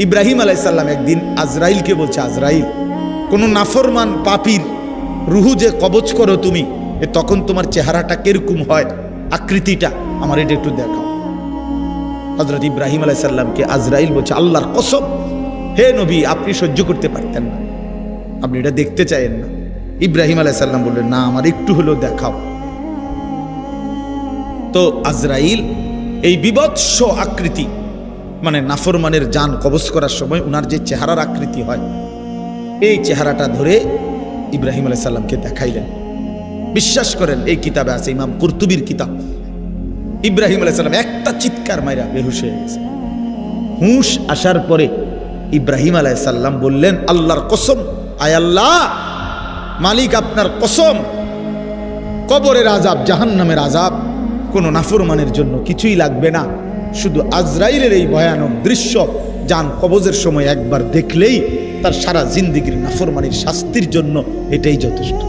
ইব্রাহিম আলাইহিস সালাম একদিন আজরাইলকে বলছে, আজরাইল, কোনো নাফরমান পাপীর রুহু যে কবজ করো তুমি, তখন তোমার চেহারাটা কিরকম হয়, আকৃতিটা আমার এটা একটু দেখাও। হযরত ইব্রাহিম আলাইহিস সালামকে আজরাইল বলছে, আল্লাহর কসম হে নবী, আপনি সহ্য করতে পারতেন না, আপনি এটা দেখতে চাইেন না। ইব্রাহিম আলাইহিস সালাম বললেন, না, আমার একটু হলেও দেখাও। তো আজরাইল এই বিভৎস আকৃতি, মানে নাফরমানের জান কবজ করার সময় উনার যে চেহারার আকৃতি হয়, এই চেহারাটা ধরে ইব্রাহিম আলাইহিস সালামকে দেখাইলেন। বিশ্বাস করেন, এই কিতাবে আছে, ইমাম কুরতুবীর কিতাব। ইব্রাহিম আলাইহিস সালাম একটা চিৎকার মাইরা বেহুশ হয়ে গেছে। হুঁশ আসার পরে ইব্রাহিম আলাইহিস সালাম বললেন, আল্লাহর কসম, আয় আল্লাহ, মালিক আপনার কসম, কবরের আযাব, জাহান্নামের আযাব কোনো নাফরমানের জন্য কিছুই লাগবে না, শুধু আজরাইলের এই ভয়ানক দৃশ্য জান কবজের সময় একবার দেখলেই তার সারা জিন্দেগীর নাফরমানির শাস্তির জন্য এটাই যথেষ্ট।